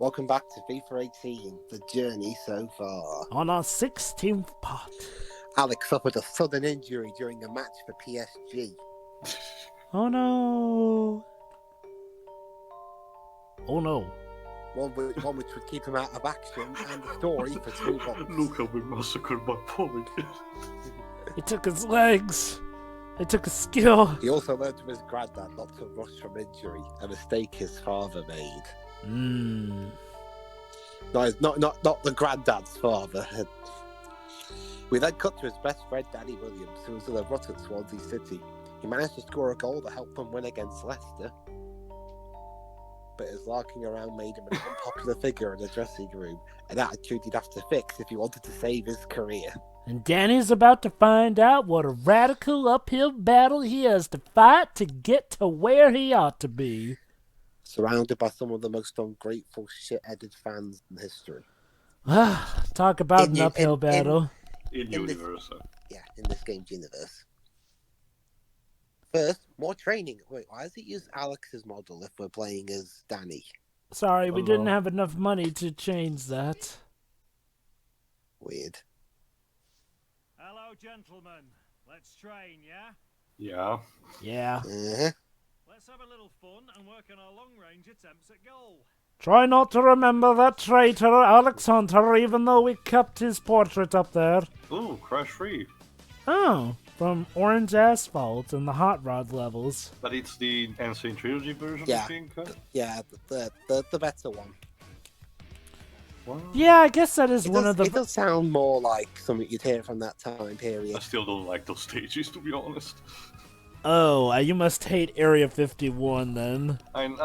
Welcome back to FIFA 18, the journey so far. On our 16th part. Alex suffered a sudden injury during a match for PSG. Oh no. Oh no. One which would keep him out of action and the story for 2 months. Look how we massacred my boy. It took his legs. It took his skill. He also learned from his granddad not to rush from injury, a mistake his father made. No, not the granddad's father. We then cut to his best friend Danny Williams, who was in a rut at Swansea City. He managed to score a goal to help them win against Leicester, but his larking around made him an unpopular figure in the dressing room, an attitude he'd have to fix if he wanted to save his career. And Danny's about to find out what a radical uphill battle he has to fight to get to where he ought to be. Surrounded by some of the most ungrateful, shit-headed fans in history. Talk about an uphill battle. In universe. In this game's universe. First, more training. Wait, why does it use Alex's model if we're playing as Danny? Sorry, we didn't have enough money to change that. Weird. Hello, gentlemen. Let's train, yeah? Yeah. Yeah. Uh-huh. Let's have a little fun and work on our long-range attempts at goal. Try not to remember that traitor, Alex Hunter, even though we kept his portrait up there. Ooh, Crash Free. Oh, from Orange Asphalt and the Hot Rod levels. But it's the Insane Trilogy version, Yeah. I think. Yeah, the better one. What? Yeah, I guess that is one of the... It does sound more like something you'd hear from that time period. I still don't like those stages, to be honest. Oh, you must hate Area 51 then. And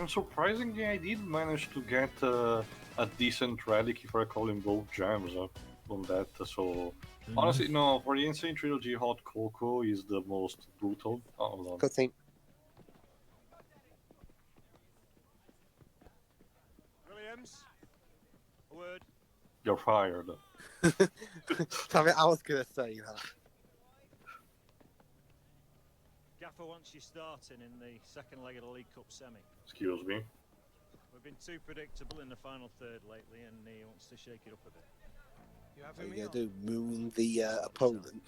surprisingly, I did manage to get a decent relic, if I recall, in both jams on that. So, honestly, no, for the Insane Trilogy, Hot Cocoa is the most brutal. Oh, hold on. Good thing. Williams, a word. You're fired. I was going to say that. Gaffer wants you starting in the second leg of the League Cup semi. Excuse me. We've been too predictable in the final third lately, and he wants to shake it up a bit. You What are you going to do? Moon the opponent?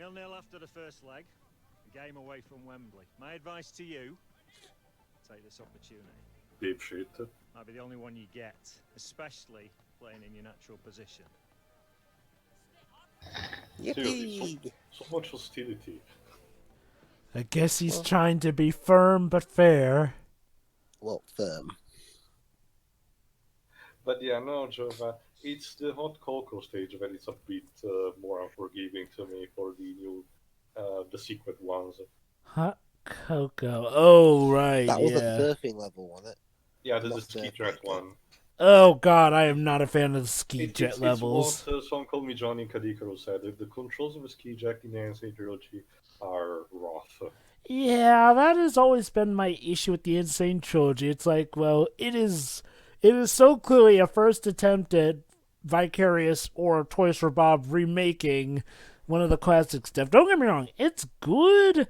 0-0 after the first leg. A game away from Wembley. My advice to you, take this opportunity. Dipshit. Might be the only one you get, especially playing in your natural position. Yippee! So much hostility. I guess he's trying to be firm but fair. Well, firm. But yeah, no, Jova, it's the Hot Cocoa stage that it's a bit more unforgiving to me for the new, the secret ones. Hot cocoa. Oh, right, That was yeah. a surfing level, wasn't it? Yeah, the Not ski surfing, jet but- one. Oh, God, I am not a fan of the ski jet levels. It's what someone called me Johnny Kadikaro said. The controls of a ski jet in the Insane Trilogy are rough. Yeah, that has always been my issue with the Insane Trilogy. It's like, well, it is so clearly a first attempt at Vicarious or Toys for Bob remaking one of the classic stuff. Don't get me wrong, it's good,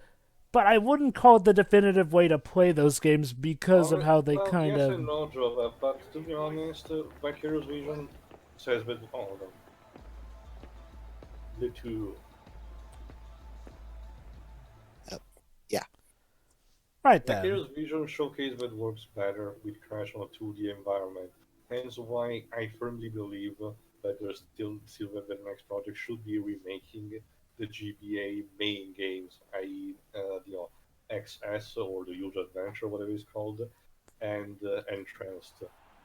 but I wouldn't call it the definitive way to play those games because of how they kind yes of... and no, Jova, but to be honest, Vicarious Vision says that... Oh, hold on. The two... Right then. Vicarious Vision showcase that works better with Crash on a 2D environment. Hence why I firmly believe that there's still that the next project should be remaking the GBA main games, i.e., XS or the Huge Adventure, whatever it's called, and Entranced.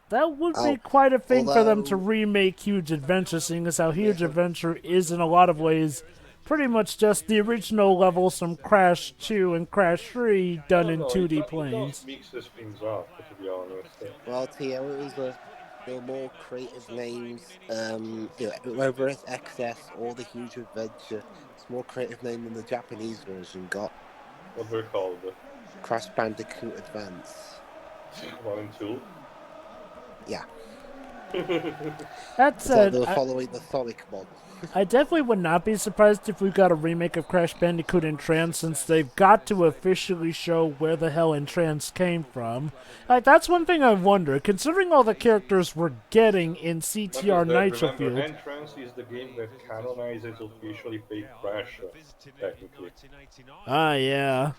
That would be quite a thing for them to although- remake Huge Adventure, seeing as how Huge Adventure is in a lot of ways pretty much just the original levels from Crash 2 and Crash 3 done in 2D planes. It mixes things up, to be honest. Well, Tio, it was there were more creative names. Whether it's XS or the Huge Adventure, it's more creative name than the Japanese version got. What they're called? Crash Bandicoot Advance. 1 and 2? Yeah. That It's like said, they were following the Sonic model. I definitely would not be surprised if we got a remake of Crash Bandicoot Entrance, since they've got to officially show where the hell Entrance came from. Like, that's one thing I wonder, considering all the characters we're getting in Not CTR just that, Nitro remember, Field. Entrance is the game that canonizes officially Fake Crash, technically. Ah, yeah.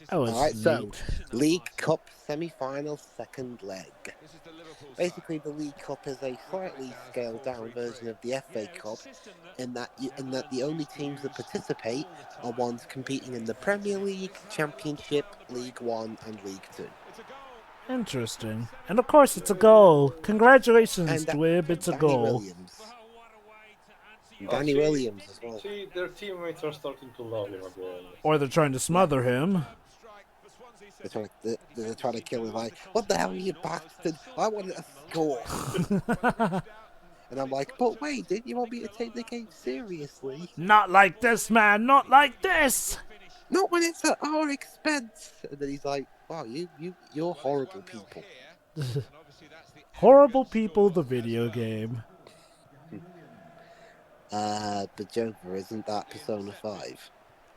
That was Alright, so neat. League Cup semi-final second leg. Basically, the League Cup is a slightly scaled-down version of the FA Cup, in that the only teams that participate are ones competing in the Premier League, Championship, League One, and League Two. Interesting. And of course, it's a goal. Congratulations, And Dwib, it's a Danny goal. Williams. Danny Williams as well. See, their teammates are starting to love him again. Or they're trying to smother him. They're trying to kill him. Like, what the hell, you bastard? I wanted a score. And I'm like, but wait, didn't you want me to take the game seriously? Not like this, man, not like this! Not when it's at our expense. And then he's like, wow, you're horrible people. Horrible People, the video game. But Joker, isn't that Persona 5?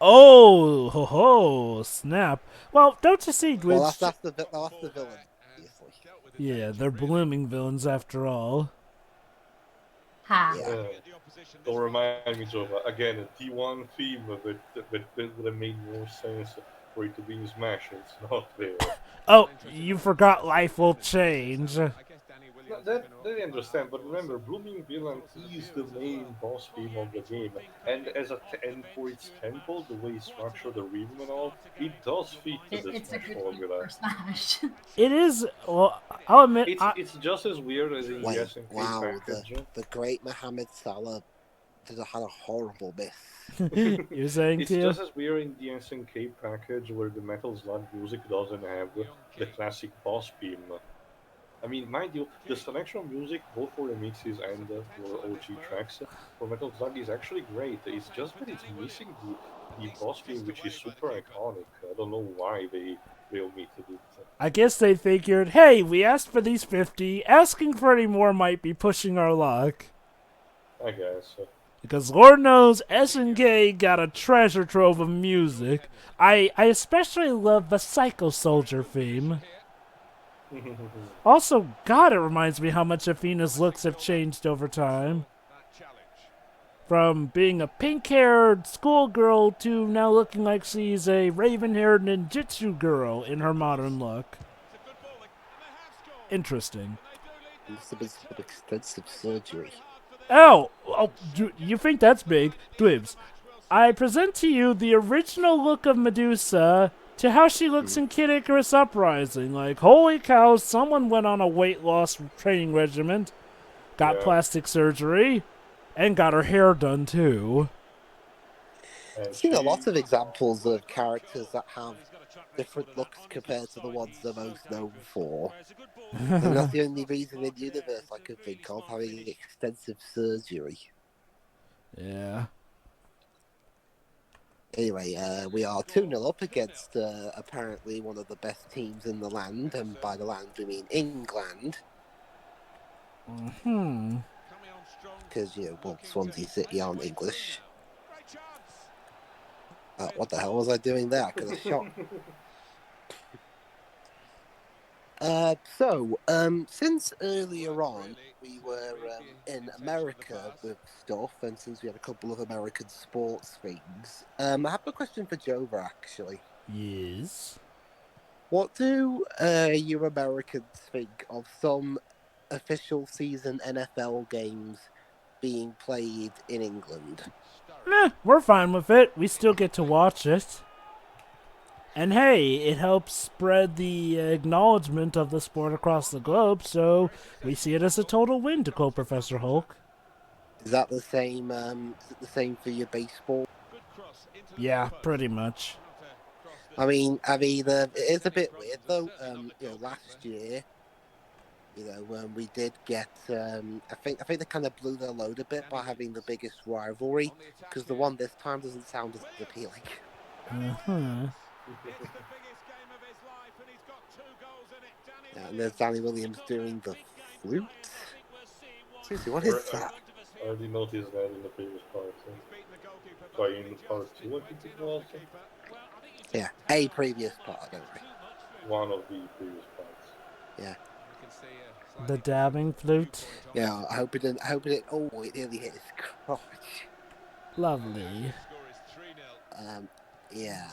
Oh, ho ho, snap. Well, don't you see, Dwib? Well, that's the villain, obviously. Yeah, they're blooming villains after all. Ha. Yeah. Don't remind me of, again, a T1 theme that would have made more sense for it to be in Smash. It's not there. Oh, you forgot Life Will Change. No, that I understand, but remember, Blooming Villain is the main boss theme of the game, and and for its tempo, the way it's structured, the rhythm and all, it does fit to the It's a Smash good formula. for Smash. It is, well, I'll admit, It's just as weird as in Wait, the SNK wow, package. the great Mohammed Salah had a horrible miss. you're saying, It's Tia? just as weird in the SNK package where the Metal Slug music doesn't have the classic boss theme. I mean, mind you, the selection of music, both for the mixes and for OG tracks, for Metal Slug is actually great. It's just that it's missing the boss theme, which is super iconic. I don't know why they omitted it. I guess they figured, hey, we asked for these 50, asking for any more might be pushing our luck. I guess. Because Lord knows SNK got a treasure trove of music. I especially love the Psycho Soldier theme. Also, God, it reminds me how much Athena's looks have changed over time. From being a pink-haired schoolgirl to now looking like she's a raven-haired ninjutsu girl in her modern look. Interesting. Must have been some extensive surgery. Oh, you think that's big? Dwibs, I present to you the original look of Medusa to how she looks in Kid Icarus Uprising. Like, holy cow, someone went on a weight loss training regimen, got plastic surgery, and got her hair done too. I've seen a lot of examples of characters that have different looks compared to the ones they're most known for. And that's the only reason in the universe I could think of, having extensive surgery. Yeah. Anyway, we are 2-0 up against apparently one of the best teams in the land, and by the land we mean England. Because, well, Swansea City aren't English. What the hell was I doing there? I could have shot. Since earlier on we were in America with stuff, and since we had a couple of American sports things, I have a question for Jova, actually. Yes. What do you Americans think of some official season NFL games being played in England? We're fine with it. We still get to watch it. And hey, it helps spread the acknowledgement of the sport across the globe, so we see it as a total win, to quote Professor Hulk. Is that the same? Is it the same for your baseball? Yeah, pretty much. I mean, it is a bit weird though. Last year, we did get. I think they kind of blew their load a bit by having the biggest rivalry, because the one this time doesn't sound as appealing. Uh-huh. And there's Danny Williams doing the flute? Seriously, what Or, is that? I already noticed that in the previous part. Sorry, in part 2, I think it was. Yeah, a previous part, don't worry. One of the previous parts. Yeah. The dabbing flute. Yeah, I hope it didn't. I hope it didn't. Oh, it nearly hit his crotch. Lovely. Yeah.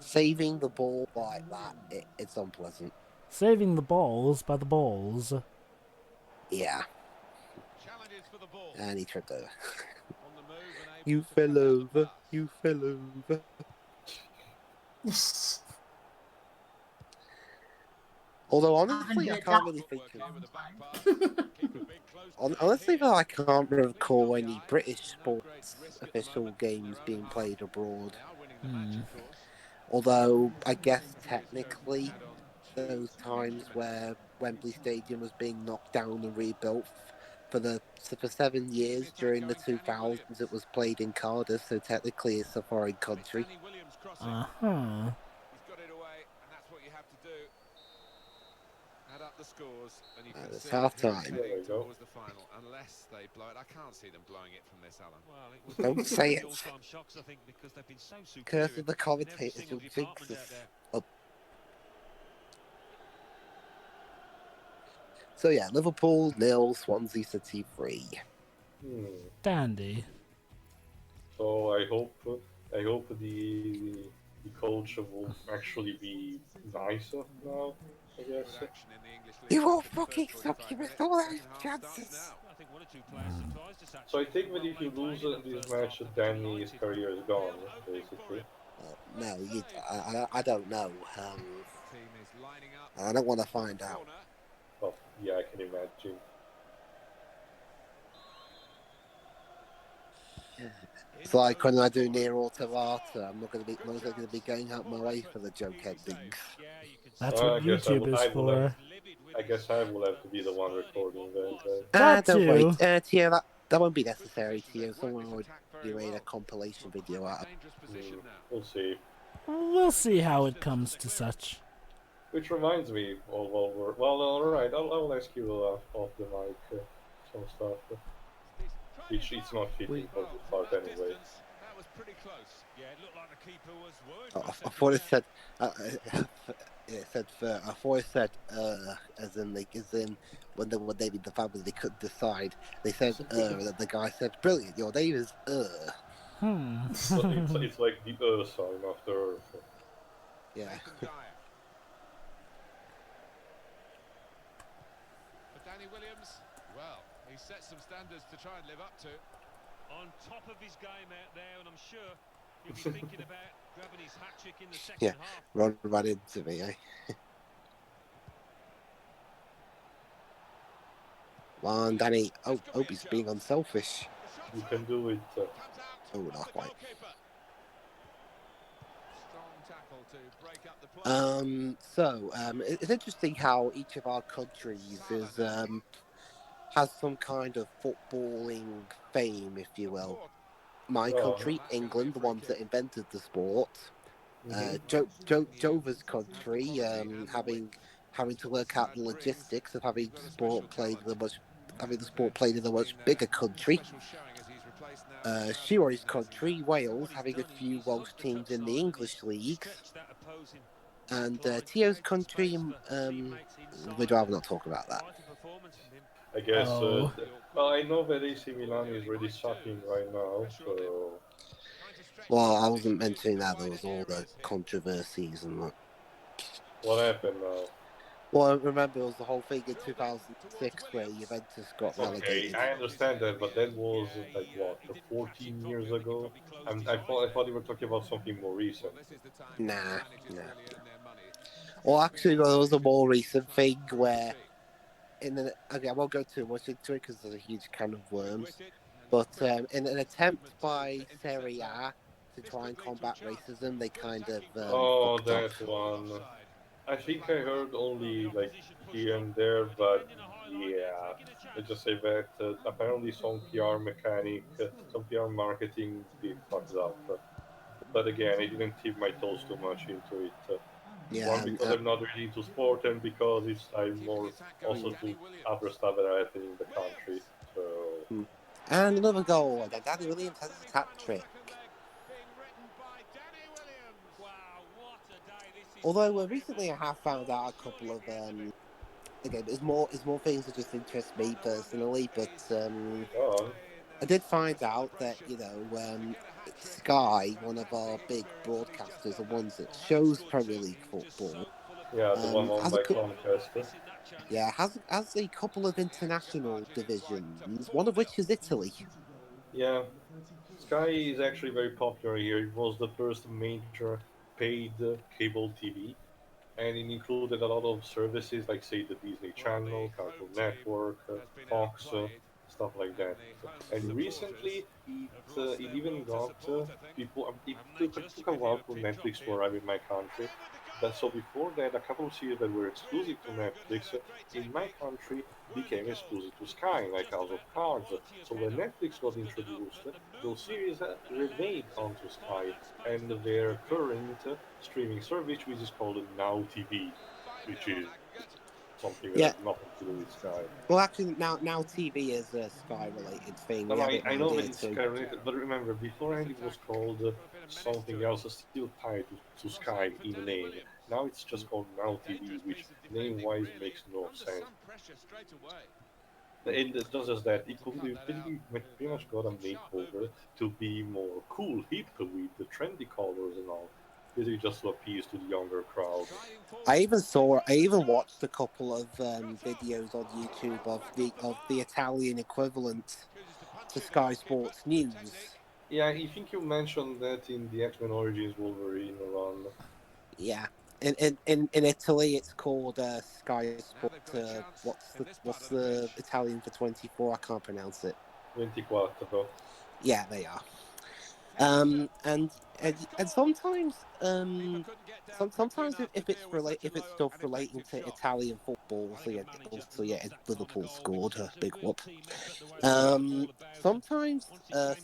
Saving the ball like that, it's unpleasant. Saving the balls by the balls. Yeah. And he tripped over. You fell over. You fell over. Although honestly, I can't really think of. Honestly, though, I can't recall any British sports official games being played abroad. Although I guess technically, those times where Wembley Stadium was being knocked down and rebuilt for 7 years during the 2000s, it was played in Cardiff, so technically it's a foreign country. Uh-huh. Add up the scores, and you can It's see half who's time. heading towards the final, unless they blow it. I can't see them blowing it from this, Alan. Well, it was Don't say it. all-time shocks, I think, because they've been so superior Curse of the in every commentators, single you'll jinx department out us. there. Oh. So yeah, Liverpool 0, Swansea City 3. Dandy. So I hope the coach will actually be nicer now. I guess. You won't fucking stop you with all those chances. I think one or two players surprised us, So I actually. think that if you lose this match, Danny's career is gone, basically. No, I don't know. I don't want to find out. Oh, yeah, I can imagine. It's like when I do near automata, I'm not going to be going out my way for the joke endings. That's what YouTube is for. I guess I will have to be the one recording that. That don't worry, too. Tio, that won't be necessary, Tio. Someone already made a compilation video out. We'll see. We'll see how it comes to such. Which reminds me, alright, I'll ask you off the mic some stuff. Which it's not fitting for the start anyway. That was pretty close. Yeah, it looked like the keeper was worried. I thought it said. It said I thought it said as in when they did the family they couldn't decide. They said and then the guy said, "Brilliant, your name is." So it's like the sign after Earth. Yeah. But Danny Williams, well, he set some standards to try and live up to. On top of his game out there, and I'm sure he'll be thinking about grabbing his hat-trick in the second Yeah, half. run right into me, eh? Come on, Danny. Oh, he's being unselfish. You can do it. Oh, not quite. It's interesting how each of our countries has some kind of footballing fame, if you will. My country, England, the ones that invented the sport. Jova's country, having to work out the logistics of having the sport played in a much bigger country. Shiroi's country, Wales, having a few Welsh teams in the English leagues. And Tio's country, we'd rather not talk about that. I guess. Well, I know that AC Milan is really sucking right now, so. Well, I wasn't mentioning that there was all the controversies and that. What happened now? Well, I remember it was the whole thing in 2006 where Juventus got relegated. Okay, I understand that, but that was like what, 14 years ago? I thought you were talking about something more recent. Nah. Well, actually, there was a more recent thing where, I won't go too much into it because there's a huge can of worms. But in an attempt by Serie A to try and combat racism, they kind of that one. I think I heard only like here and there, but yeah, let's just say that apparently some PR some PR marketing did fucked up. But again, I didn't tip my toes too much into it. Yeah, One, because I'm not really into sport, and because it's like more also to other stuff that I have in the country. So and another goal. And Danny Williams has his hat trick. Although recently I have found out a couple of again, it's more things that just interest me personally, but go on. I did find out that Sky, one of our big broadcasters, the ones that shows Premier League football, Yeah, the one owned has a by Comcast. has a couple of international divisions, one of which is Italy. Yeah, Sky is actually very popular here. It was the first major paid cable TV, and it included a lot of services like, say, the Disney Channel, Cartoon Network, Fox, stuff like that. And recently, it even got people. It took a while for Netflix to arrive in my country. But so before that, a couple of series that were exclusive to Netflix in my country became exclusive to Sky, like House of Cards. So when Netflix got introduced, those series remained onto Sky, and their current streaming service, which is called Now TV, which is something that Yeah, has nothing to do with Sky. well, actually, now TV is a Sky related thing. No, We no, have it I round know that here it's too. Sky related, but remember, beforehand it was called something else, still tied to Sky in the name. Now it's just called Now TV, which name-wise makes no sense. And just as that, it completely pretty much got a makeover to be more cool, hip with the trendy colors and all. Basically, just to appease to the younger crowd. I even watched a couple of videos on YouTube of the Italian equivalent to Sky Sports News. Yeah, I think you mentioned that in the X-Men Origins Wolverine run. Yeah, in Italy, it's called Sky Sport. What's the Italian for 24? I can't pronounce it. 24. Yeah, they are. And sometimes sometimes if it's stuff relating to Italian football, Liverpool scored a big whoop. Sometimes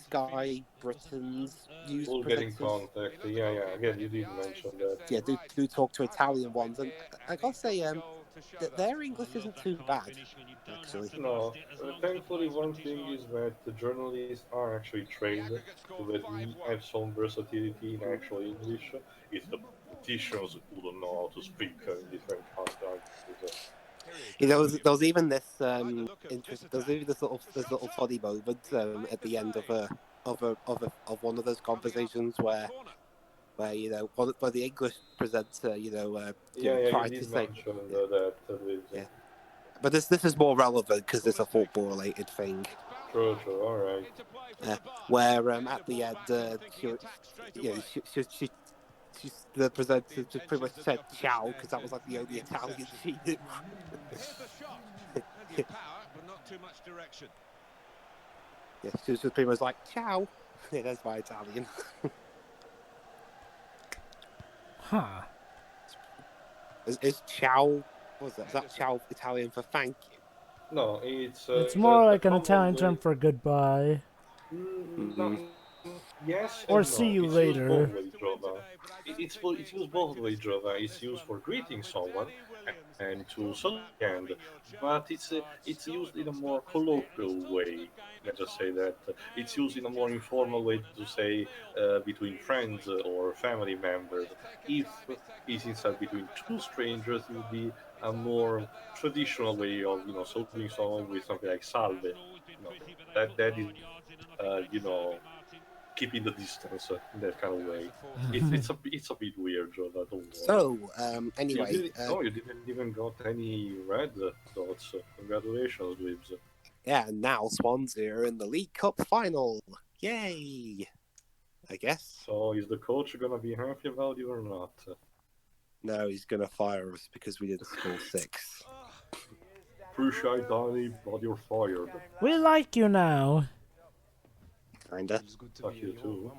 Sky Britain's news We'll get in presenters, contact. Yeah, yeah. Again, you did mention that. yeah, do talk to Italian ones, and I gotta say that their English isn't too bad actually. No, thankfully, one thing is that the journalists are actually trained so that we have some versatility in actual English. It's the politicians who don't know how to speak in different countries. There was even this there was even this little funny moment at the end of one of those conversations where where the English presenter Yeah, yeah, you tried to did say mention yeah, that with yeah. But this is more relevant because it's a football related thing. True, true. All right. Where at the end the presenter just pretty much said ciao because that was like the only Italian she knew. Yeah, she was just pretty much like ciao. Yeah, that's my Italian. Huh. Is ciao? What was that? Is that ciao Italian for thank you? No, it's It's more the like an common Italian term way. for goodbye. No, yes Or and see no. you It's used both later. ways, Jova. It's used both ways, Jova. It's used for greeting someone and to salute, but it's used in a more colloquial way. Let's just say that it's used in a more informal way to say between friends or family members. If it's instead between two strangers, it would be a more traditional way of saluting someone with something like salve. That is keeping the distance in that kind of way. It's a bit weird, Jonah. Don't worry. So anyway, You didn't even got any red dots. Congratulations, Dwibs. yeah, now Swansea are in the League Cup final. Yay! I guess. So is the coach gonna be happy about you or not? No, he's gonna fire us because we didn't score 6. Appreciate Danny, but you're fired. We like you now. Kinda. Fuck you too.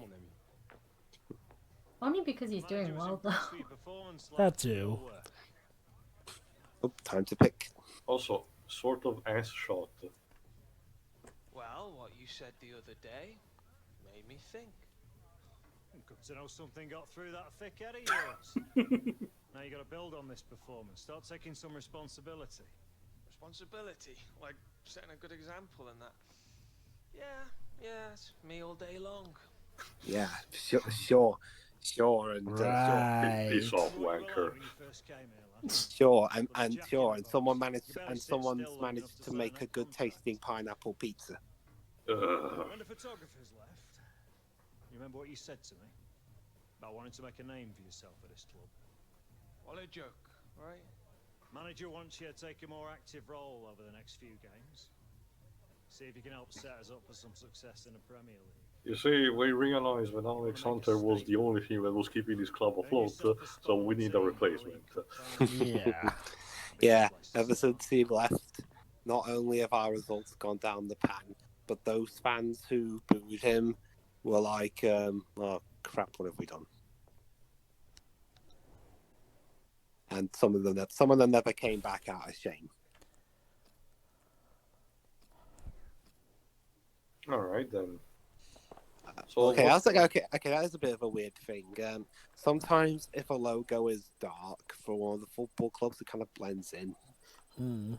Only because he's doing well, though. That too. Oh, time to pick. Also, sort of ass shot. Well, what you said the other day made me think. Good to know something got through that thick head of yours. Now you got to build on this performance. Start taking some responsibility. Responsibility? Like setting a good example and that. Yeah, it's me all day long. Yeah, sure, and Right. Piss off, wanker. and someone's managed to make a good tasting pineapple pizza. When the photographers left, you remember what you said to me about wanting to make a name for yourself at this club? What a joke, right? Manager wants you to take a more active role over the next few games. See if you can help set us up for some success in the Premier League. You see, we realized that Alex Hunter was the only thing that was keeping this club afloat, so we need a replacement. Yeah. Yeah, ever since he left, not only have our results gone down the pan, but those fans who booed him were like, oh crap, what have we done? And some of them never came back out of shame. All right then. Okay, that is a bit of a weird thing. Sometimes if a logo is dark for one of the football clubs, it kind of blends in. And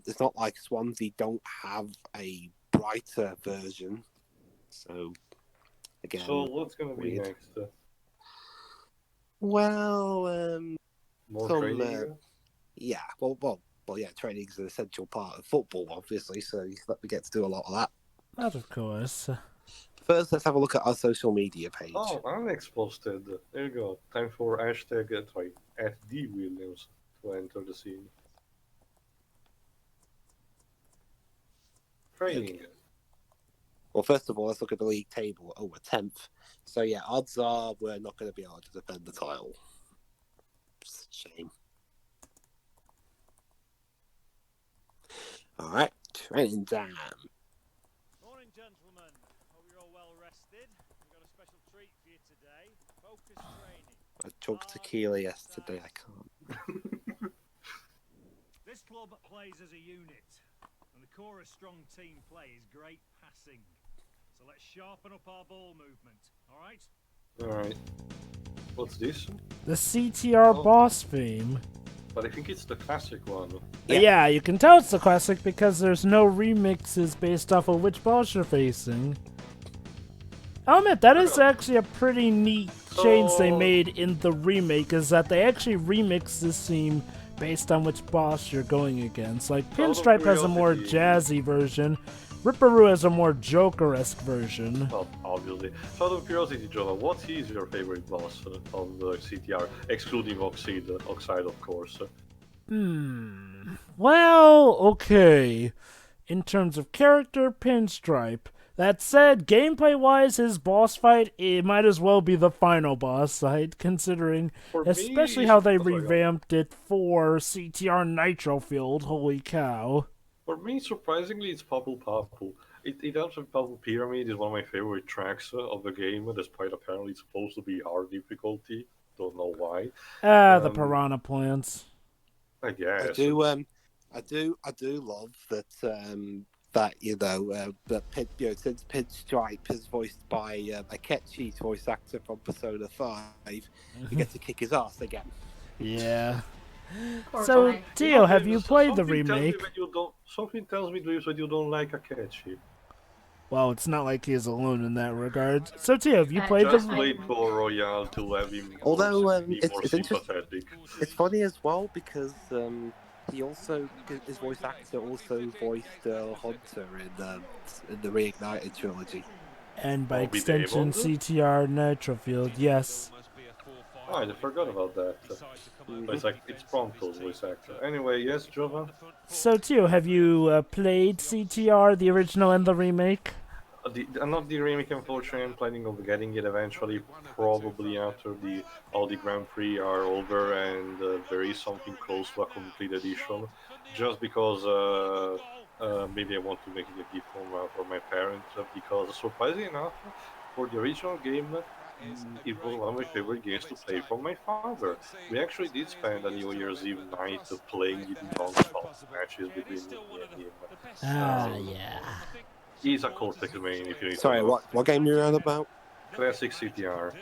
it's not like Swansea don't have a brighter version. So again, So what's gonna be weird. next? Well, More some, training? yeah. Well, yeah. Training is an essential part of football, obviously. So we get to do a lot of that. That of course. First, let's have a look at our social media page. Oh, Alex posted. There you go. Time for hashtag at @DWilliams to enter the scene. Training. Well, first of all, let's look at the league table. Oh, we're 10th. So, yeah, odds are we're not going to be able to defend the title. It's a shame. All right, training time. Morning, gentlemen. Hope you're all well rested. We've got a special treat for you today. Focus training. I chugged tequila yesterday. I can't. This club plays as a unit, and the core of strong team play is great passing. So let's sharpen up our ball movement, all right? All right. What's this? The CTR boss theme. But I think it's the classic one. Yeah, you can tell it's the classic because there's no remixes based off of which boss you're facing. I'll admit, that is actually a pretty neat change they made in the remake, is that they actually remixed this theme based on which boss you're going against. Like, Pinstripe has a more jazzy version, Ripperoo has a more Joker-esque version. Well, obviously. So out of curiosity, Jonah, what is your favorite boss on the CTR, excluding Oxide, of course? Well, okay. In terms of character, Pinstripe. That said, gameplay-wise, his boss fight, it might as well be the final boss fight, considering especially how they revamped it for CTR Nitro Field. Holy cow. For me, surprisingly, it's Purple Purple. It helps with Purple Pyramid is one of my favorite tracks of the game, despite apparently it's supposed to be hard difficulty. Don't know why. The piranha plants. I guess. I do love that. Since Pinstripe is voiced by Akechi's voice actor from Persona 5, you get to kick his ass again. Yeah. Poor So, guy. Tio, have you played the remake? Something tells me, Dwibs, that you don't like Akechi. Well, it's not like he is alone in that regard. So, Tio, have you played Just the... wait for Royale to have him Although be more it's sympathetic. It's funny as well because his voice actor also voiced Hunter in the Reignited trilogy. And by extension, CTR Nitro Field, yes. Oh, I forgot about that. It's Pronto's voice actor. Anyway, yes, Jovan? So, Tio, have you played CTR, the original and the remake? Not the remake, unfortunately. I'm planning on getting it eventually, probably after all the Grand Prix are over and there is something close to a complete edition. Just because maybe I want to make it a gift for my parents, because surprisingly enough, for the original game, it was one of my favorite games to play for my father. We actually did spend a New Year's Eve night playing it in non-stop matches between me and him. Yeah. He's a Cortex main, if you need Sorry, to know. what game you're on about? Classic CTR.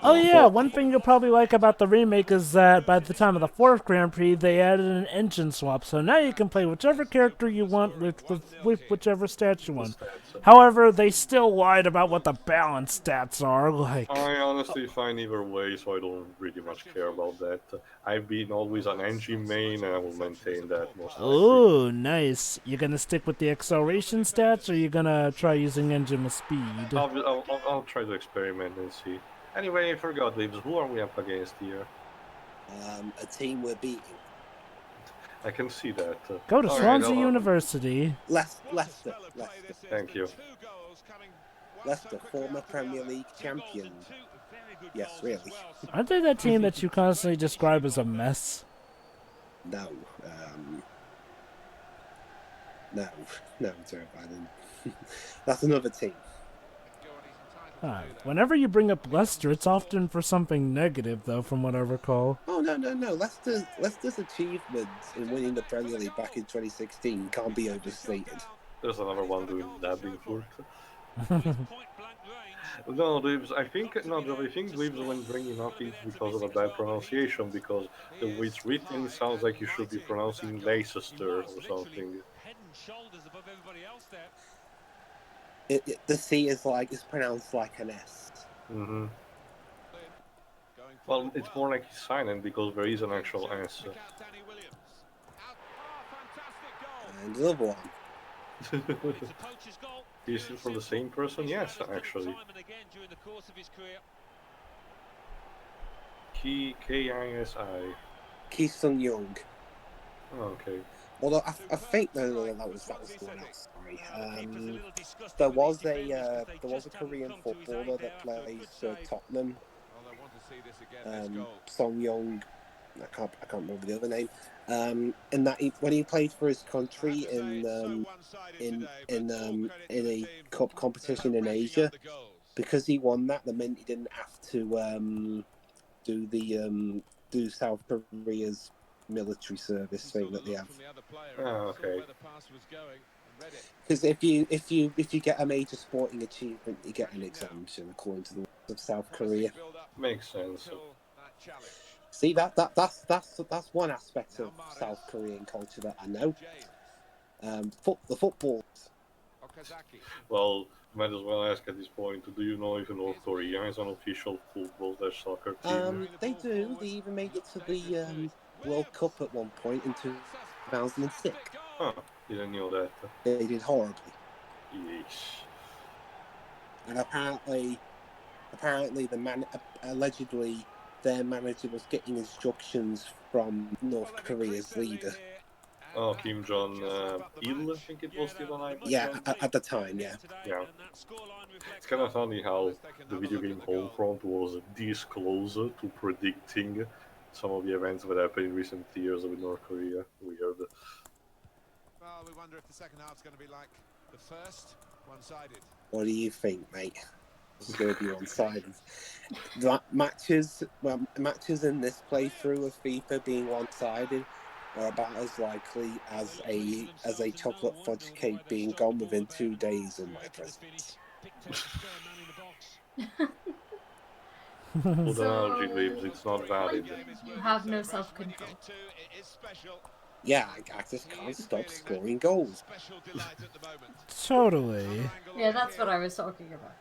Oh yeah, one thing you'll probably like about the remake is that by the time of the 4th Grand Prix, they added an engine swap, so now you can play whichever character you want with whichever stats you want. However, they still lied about what the balance stats are, like... I honestly find either way, so I don't really much care about that. I've been always an engine main, and I will maintain that most likely. Ooh, nice. You gonna stick with the acceleration stats, or you gonna try using engine with speed? I'll try to experiment and see. Anyway, I forgot, Dwibs, who are we up against here? A team we're beating. I can see that. Go to Alright, Swansea University. Leicester. Thank you. Leicester, former Premier League champion. Yes, really. Aren't they that team that you constantly describe as a mess? No, Joe Biden. That's another team. Whenever you bring up Leicester, it's often for something negative, though, from what I recall. Oh, no. Leicester's achievements in winning the Premier League back in 2016 can't be overstated. There's another one doing dabbing for it. No, Dwibs, I think Dwibs when bringing up is because of a bad pronunciation, because the way it's written sounds like you should be pronouncing Leicester or something. The C is pronounced like an S. Mm-hmm. Well, it's more like he's silent because there is an actual S. And another one. Is it from the same person? Yes, actually. K-I-S-I. Ki Sung Young. Oh, okay. Although I think no, that was someone else. Sorry. There was a Korean footballer that plays for Tottenham. Song Young. I can't remember the other name. And that when he played for his country in a cup competition in Asia, because he won that meant he didn't have to do South Korea's military service thing that they have. Oh, okay. Because if you get a major sporting achievement, you get an exemption according to the laws of South Korea. Makes sense. See that's one aspect of South Korean culture that I know. The football. Well, might as well ask at this point, do you know if North Korea has an official football/soccer team? They do. They even made it to the World Cup at one point in 2006. Huh, didn't know that. They did horribly. Yes. And apparently allegedly their manager was getting instructions from North Korea's leader. Oh, Kim Jong-il, I think it was still alive. Yeah, at the time, yeah. Yeah. It's kind of funny how the video game Homefront was this close to predicting some of the events that happened in recent years with North Korea. Weird. Well, we wonder if the second half's going to be like the first, one-sided. What do you think, mate? It's going to be one-sided. Matches in this playthrough of FIFA being one-sided are about as likely as a chocolate fudge cake being gone within 2 days in my presence. Good analogy, Dwibs, it's not valid. You have no self-control. Yeah, I just can't stop scoring goals. Totally. Yeah, that's what I was talking about.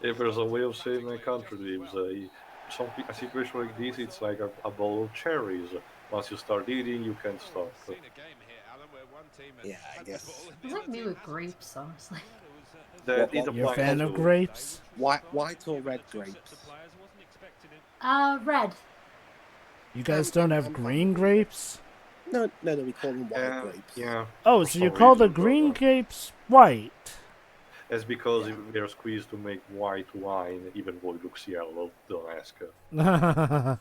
If there's a way of saving my country, Dwibs, a situation like this, it's like a bowl of cherries. Once you start eating, you can't stop. Yeah, I guess. It's like me with grapes, honestly. You're a fan of grapes? White or red grapes? Red. You guys don't have green grapes? No, we call them white grapes. Yeah. Oh, so you call the green grapes white? That's because they're squeezed to make white wine, even though it looks yellow. Don't ask her.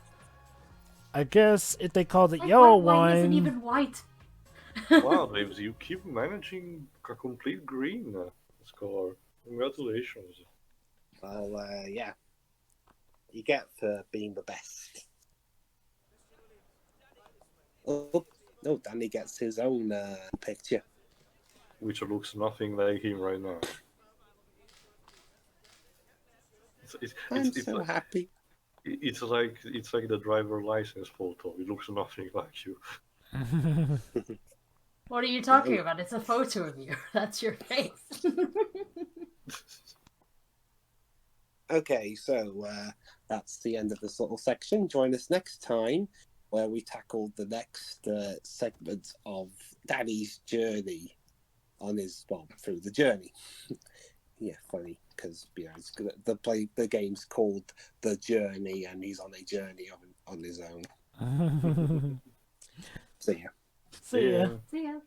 I guess if they called it Like, yellow white wine isn't wine... even white. Wow, Dwibs, you keep managing a complete green score. Congratulations. Well, yeah. You get for being the best. Oh, no, Danny gets his own picture. Which looks nothing like him right now. I'm so happy. It's like the driver license photo. It looks nothing like you. What are you talking about? It's a photo of you. That's your face. Okay, so that's the end of this little section. Join us next time where we tackle the next segment of Daddy's journey on his through the journey. Yeah, funny because the game's called The Journey, and he's on a journey on his own. See ya. See ya. See ya.